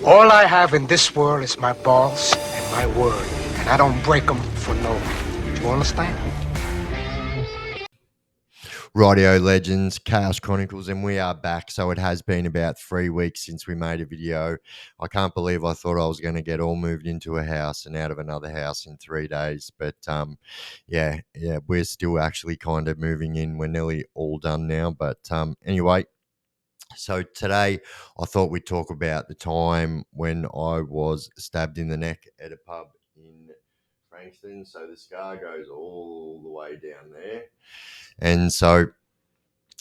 All I have in this world is my balls and my word, and I don't break them for no one. Do you understand? Rightio legends, Chaos Chronicles, and we are back. So it has been about 3 weeks since we made a video. I can't believe I thought I was going to get all moved into a house and out of another house in 3 days. But yeah, we're still actually kind of moving in. We're nearly all done now. But anyway, so today I thought we'd talk about the time when I was stabbed in the neck at a pub in Frankston. So the scar goes all the way down there. And so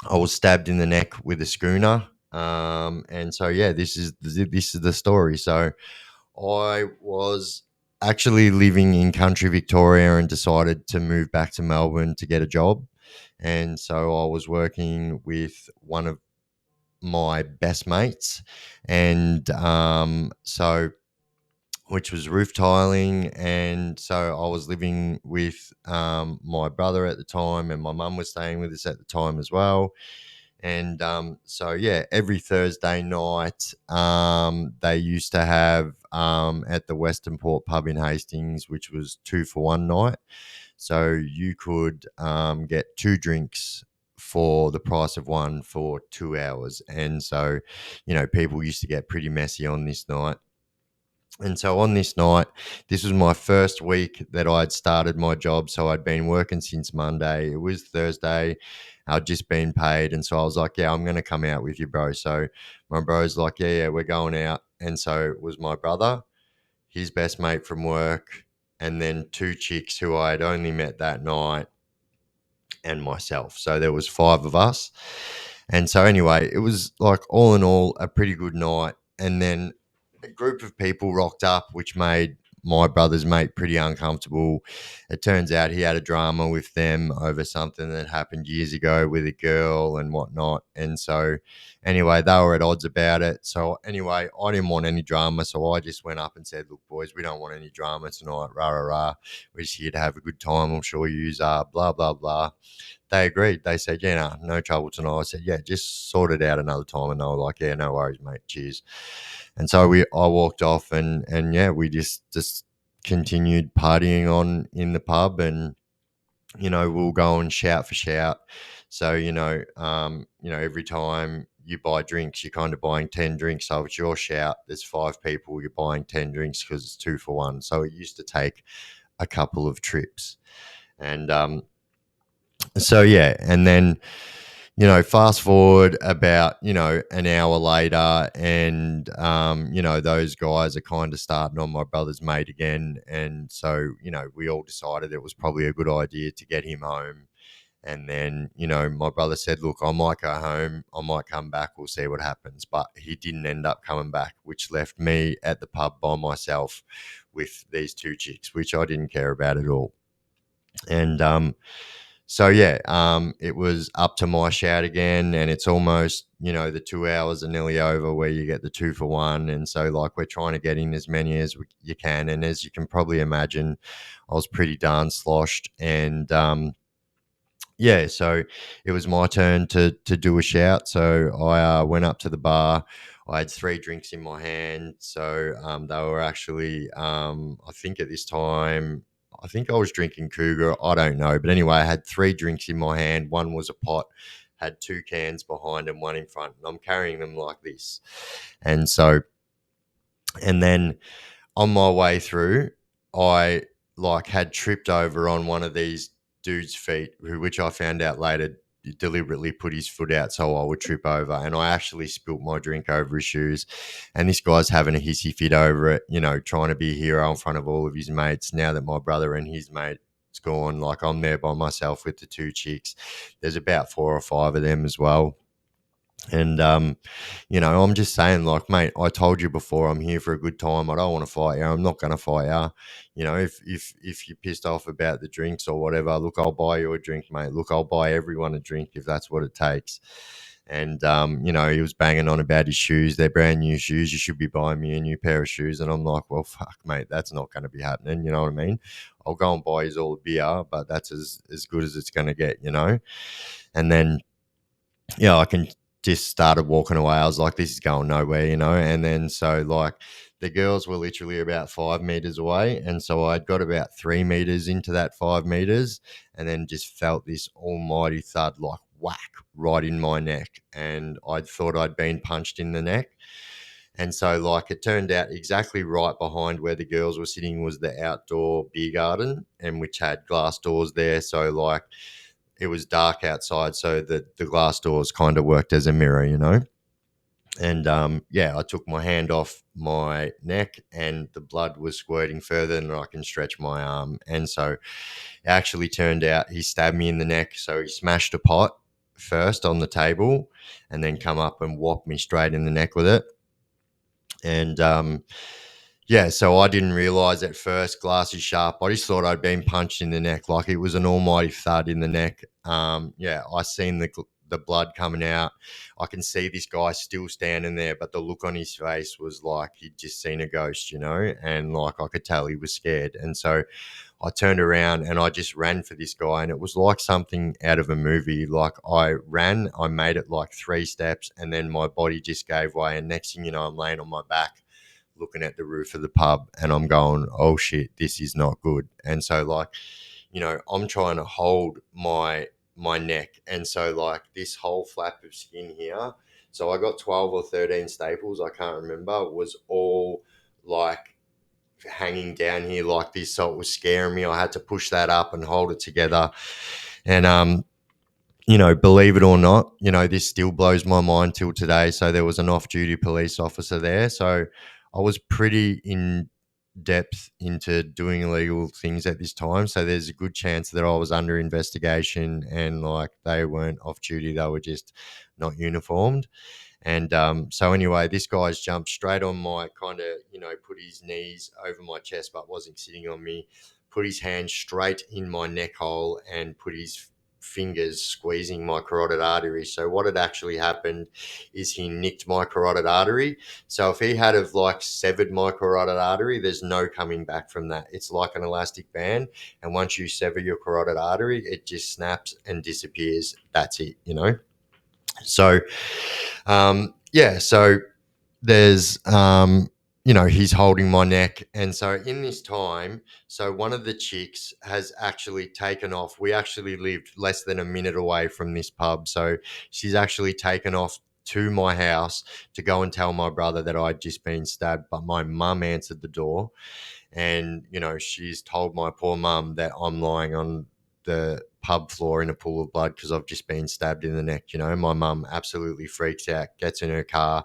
I was stabbed in the neck with a schooner. And so yeah, this is the story. So I was actually living in country Victoria and decided to move back to Melbourne to get a job. And so I was working with one of my best mates, and so which was roof tiling. And so I was living with my brother at the time, and my mum was staying with us at the time as well. And so, yeah, every Thursday night, they used to have at the Western Port pub in Hastings, which was 2 for 1 night. So you could get 2 drinks for the price of one for 2 hours. And so, people used to get pretty messy on this night. And so on this night, this was my first week that I'd started my job. So I'd been working since Monday. It was Thursday. I'd just been paid. And so I was like, yeah, I'm going to come out with you, bro. So my bro's like, yeah, we're going out. And so it was my brother, his best mate from work, and then 2 chicks who I had only met that night, and myself. So there was 5 of us. And so anyway, it was like all in all a pretty good night. And then a group of people rocked up, which made my brother's mate pretty uncomfortable. It turns out he had a drama with them over something that happened years ago with a girl and whatnot. And so anyway, they were at odds about it. So anyway, I didn't want any drama. So I just went up and said, look, boys, we don't want any drama tonight. Rah, rah, rah. We're just here to have a good time. I'm sure you are, blah, blah, blah. They agreed. They said, yeah, no trouble tonight. I said, yeah, just sort it out another time. And they were like, yeah, no worries, mate. Cheers. And so I walked off, and yeah, we just continued partying on in the pub, and we'll go and shout for shout. So every time you buy drinks, you're kind of buying 10 drinks. So it's your shout. There's 5 people. You're buying 10 drinks because it's 2 for 1. So it used to take a couple of trips, and so yeah, and then fast forward about an hour later, and those guys are kind of starting on my brother's mate again, and so we all decided it was probably a good idea to get him home. And then my brother said, look, I might go home, I might come back, we'll see what happens. But he didn't end up coming back, which left me at the pub by myself with these 2 chicks, which I didn't care about at all. And so yeah, it was up to my shout again, and it's almost the 2 hours are nearly over where you get the 2 for 1, and so like we're trying to get in as many as you can, and as you can probably imagine, I was pretty darn sloshed, and yeah, so it was my turn to do a shout. So I went up to the bar. I had 3 drinks in my hand, so they were actually I think at this time, I think I was drinking Cougar. I don't know. But anyway, I had 3 drinks in my hand. One was a pot, had 2 cans behind and one in front. And I'm carrying them like this. And so, and then on my way through, I had tripped over on one of these dude's feet, which I found out later deliberately put his foot out so I would trip over, and I actually spilt my drink over his shoes. And this guy's having a hissy fit over it, trying to be a hero in front of all of his mates. Now that my brother and his mate is gone, like I'm there by myself with the 2 chicks. There's about 4 or 5 of them as well. And, I'm just saying, like, mate, I told you before, I'm here for a good time. I don't want to fight you. I'm not going to fight you. If you're pissed off about the drinks or whatever, look, I'll buy you a drink, mate. Look, I'll buy everyone a drink if that's what it takes. And, he was banging on about his shoes. They're brand new shoes. You should be buying me a new pair of shoes. And I'm like, well, fuck, mate, that's not going to be happening. You know what I mean? I'll go and buy you all a beer, but that's as good as it's going to get, And then, yeah, I can just started walking away. I was like, this is going nowhere, you know? And then so like the girls were literally about 5 meters away. And so I got about 3 meters into that 5 meters and then just felt this almighty thud, like whack right in my neck. And I thought I'd been punched in the neck. And so, like, it turned out exactly right behind where the girls were sitting was the outdoor beer garden, and which had glass doors there. So, like, it was dark outside, so the glass doors kind of worked as a mirror, you know. And yeah, I took my hand off my neck, and the blood was squirting further than I can stretch my arm. And so, it actually turned out he stabbed me in the neck. So he smashed a pot first on the table, and then come up and whopped me straight in the neck with it. And yeah, so I didn't realize at first, glass is sharp. I just thought I'd been punched in the neck, like it was an almighty thud in the neck. Yeah, I seen the blood coming out. I can see this guy still standing there, but the look on his face was like he'd just seen a ghost, you know, and like I could tell he was scared. And so I turned around and I just ran for this guy, and it was like something out of a movie. Like I ran, I made it like 3 steps, and then my body just gave way. And next thing you know, I'm laying on my back looking at the roof of the pub, and I'm going, oh shit, this is not good. And so, like, you know, I'm trying to hold my neck. And so, like, this whole flap of skin here, so I got 12 or 13 staples, I can't remember, was all like hanging down here like this, so it was scaring me. I had to push that up and hold it together. And you know, believe it or not, you know, this still blows my mind till today. So there was an off-duty police officer there, so I was pretty in depth into doing illegal things at this time. So there's a good chance that I was under investigation, and like they weren't off duty, they were just not uniformed. And so anyway, this guy's jumped straight on my kind of, you know, put his knees over my chest, but wasn't sitting on me, put his hand straight in my neck hole and put his fingers squeezing my carotid artery. So what had actually happened is he nicked my carotid artery. So if he had have like severed my carotid artery, there's no coming back from that. It's like an elastic band. And once you sever your carotid artery, it just snaps and disappears. That's it, you know? So yeah, so there's you know, he's holding my neck. And so in this time, so one of the chicks has actually taken off. We actually lived less than a minute away from this pub. So she's actually taken off to my house to go and tell my brother that I'd just been stabbed. But my mum answered the door, and you know, she's told my poor mum that I'm lying on the pub floor in a pool of blood because I've just been stabbed in the neck. You know, my mum absolutely freaks out, gets in her car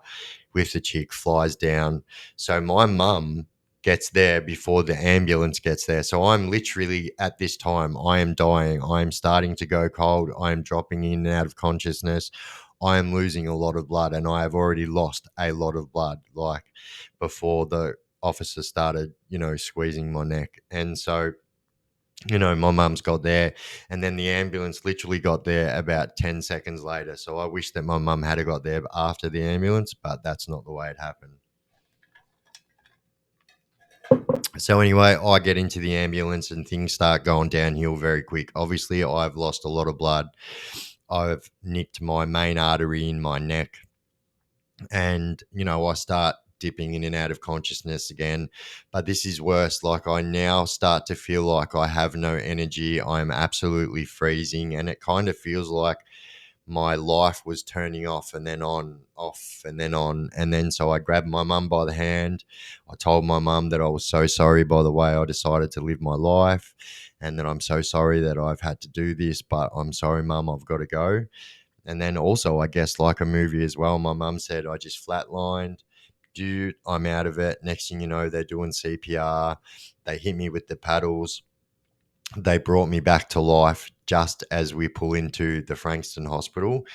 with the chick, flies down. So my mum gets there before the ambulance gets there. So I'm literally at this time, I am dying. I am starting to go cold. I am dropping in and out of consciousness. I am losing a lot of blood, and I have already lost a lot of blood, like before the officer started, you know, squeezing my neck. And so, you know, my mum's got there, and then the ambulance literally got there about 10 seconds later. So I wish that my mum had got there after the ambulance, but that's not the way it happened. So anyway, I get into the ambulance and things start going downhill very quick. Obviously, I've lost a lot of blood. I've nicked my main artery in my neck, and you know, I start dipping in and out of consciousness again. But this is worse. Like, I now start to feel like I have no energy. I'm absolutely freezing, and it kind of feels like my life was turning off and then on, off and then on. And then so I grabbed my mum by the hand. I told my mum that I was so sorry, by the way, I decided to live my life, and that I'm so sorry that I've had to do this, but I'm sorry, mum, I've got to go. And then also, I guess, like a movie as well, my mum said I just flatlined. Dude, I'm out of it. Next thing you know, they're doing CPR. They hit me with the paddles. They brought me back to life just as we pull into the Frankston Hospital.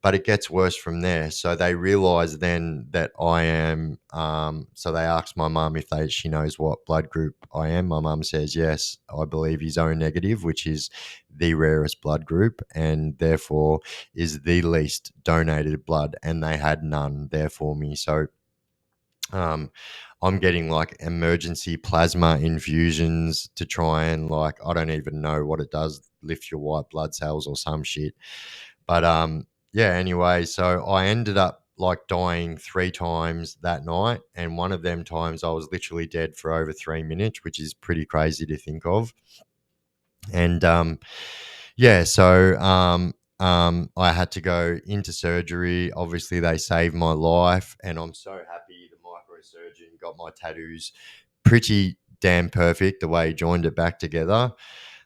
But it gets worse from there. So they realise then that I am. So they asked my mum if she knows what blood group I am. My mum says yes. I believe he's O negative, which is the rarest blood group, and therefore is the least donated blood. And they had none there for me. So um, I'm getting like emergency plasma infusions to try and, like, I don't even know what it does, lift your white blood cells or some shit. But yeah, anyway, so I ended up like dying 3 times that night, and one of them times I was literally dead for over 3 minutes, which is pretty crazy to think of. And yeah, so I had to go into surgery. Obviously, they saved my life, and I'm so happy the microsurgeon got my tattoos pretty damn perfect the way he joined it back together.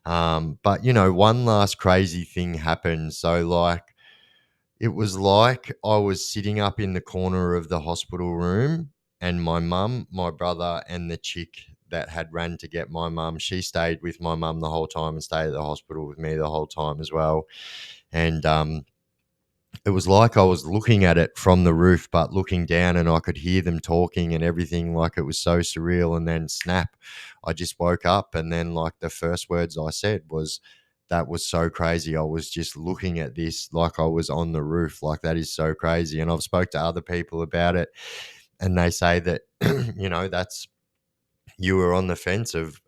But one last crazy thing happened. So like it was like I was sitting up in the corner of the hospital room, and my mum, my brother, and the chick that had ran to get my mum, she stayed with my mum the whole time and stayed at the hospital with me the whole time as well. And it was like I was looking at it from the roof, but looking down, and I could hear them talking and everything. Like it was so surreal. And then snap, I just woke up, and then like the first words I said was, "That was so crazy. I was just looking at this like I was on the roof. Like that is so crazy." And I've spoke to other people about it, and they say that that's you were on the fence of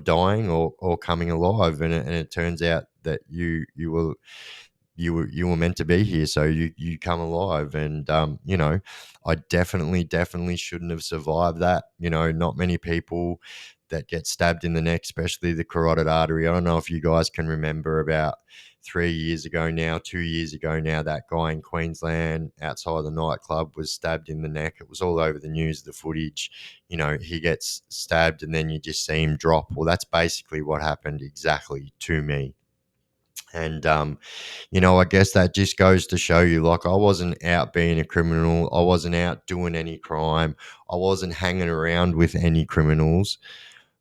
dying or coming alive, and it turns out that you were meant to be here, so you come alive. And I definitely shouldn't have survived that. Not many people that get stabbed in the neck, especially the carotid artery. I don't know if you guys can remember, about 3 years ago now, 2 years ago now, that guy in Queensland outside the nightclub was stabbed in the neck. It was all over the news, the footage. He gets stabbed and then you just see him drop. Well, that's basically what happened exactly to me. And I guess that just goes to show you, like, I wasn't out being a criminal. I wasn't out doing any crime. I wasn't hanging around with any criminals.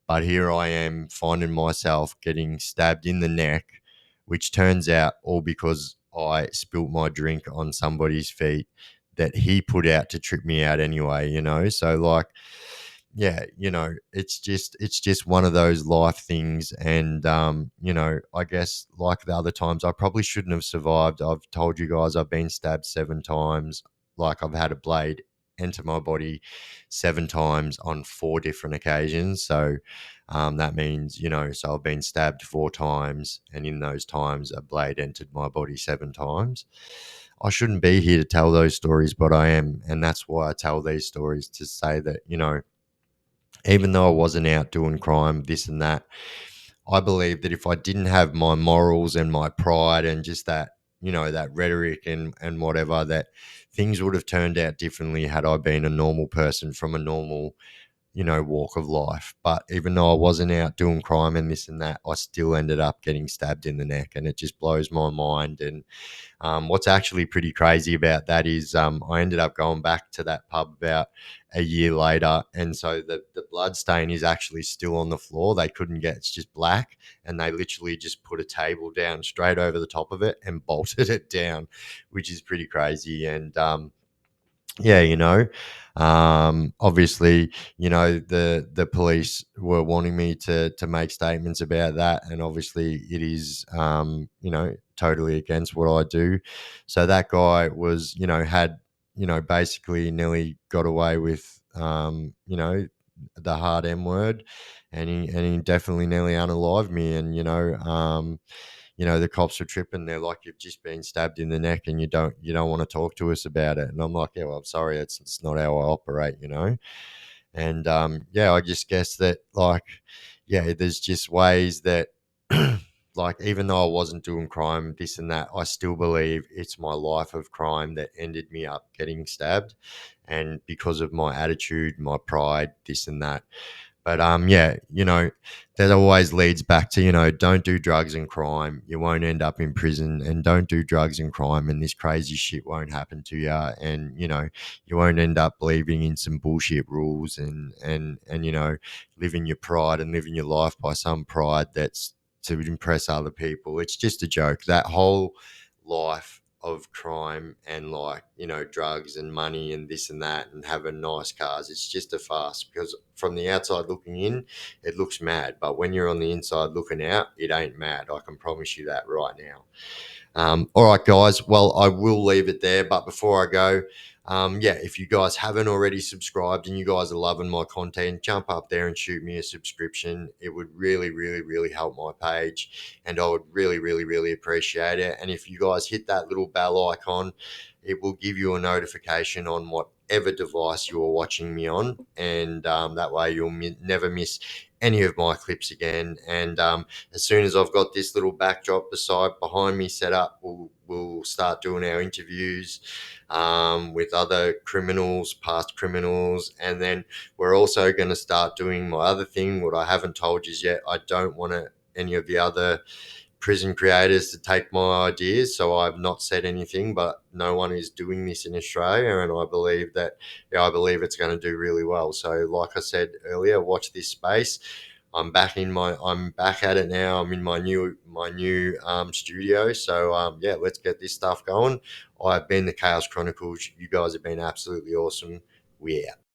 But here I am finding myself getting stabbed in the neck, which turns out all because I spilt my drink on somebody's feet that he put out to trip me out anyway. So like, yeah, it's just one of those life things. And I guess like the other times, I probably shouldn't have survived. I've told you guys I've been stabbed 7 times. Like I've had a blade enter my body 7 times on 4 different occasions. So that means, so I've been stabbed 4 times, and in those times a blade entered my body 7 times. I shouldn't be here to tell those stories, but I am. And that's why I tell these stories, to say that, even though I wasn't out doing crime, this and that, I believe that if I didn't have my morals and my pride and just that, that rhetoric and whatever, that things would have turned out differently had I been a normal person from a normal, walk of life. But even though I wasn't out doing crime and this and that, I still ended up getting stabbed in the neck, and it just blows my mind. And what's actually pretty crazy about that is I ended up going back to that pub about a year later, and so the blood stain is actually still on the floor. They couldn't get, it's just black, and they literally just put a table down straight over the top of it and bolted it down, which is pretty crazy. And yeah, obviously, the police were wanting me to make statements about that, and obviously it is totally against what I do. So that guy was, had, basically nearly got away with the hard M word, and he definitely nearly unalived me. And the cops were tripping. They're like, "You've just been stabbed in the neck, and you don't want to talk to us about it." And I'm like, "Yeah, well, I'm sorry. It's not how I operate." And yeah, I just guess that, like, yeah, there's just ways that, like, even though I wasn't doing crime, this and that, I still believe it's my life of crime that ended me up getting stabbed, and because of my attitude, my pride, this and that. But yeah, that always leads back to, don't do drugs and crime. You won't end up in prison, and don't do drugs and crime, and this crazy shit won't happen to you. And you won't end up believing in some bullshit rules, and living your pride and living your life by some pride that's to impress other people. It's just a joke. That whole life of crime and, like, drugs and money and this and that and having nice cars, it's just a farce, because from the outside looking in, it looks mad, but when you're on the inside looking out, it ain't mad. I can promise you that right now. All right, guys, well, I will leave it there, but before I go, Yeah, if you guys haven't already subscribed and you guys are loving my content, jump up there and shoot me a subscription. It would really, really, really help my page, and I would really, really, really appreciate it. And if you guys hit that little bell icon, it will give you a notification on whatever device you're watching me on, and that way you'll never miss any of my clips again. And as soon as I've got this little backdrop behind me set up, we'll start doing our interviews with other criminals, past criminals, and then we're also going to start doing my other thing. What I haven't told you yet, I don't want any of the other prison creators to take my ideas, so I've not said anything, but no one is doing this in Australia, and I believe it's going to do really well. So like I said earlier, watch this space. I'm back at it now. I'm in my new studio. So yeah, let's get this stuff going. I've been the Chaos Chronicles. You guys have been absolutely awesome. We out.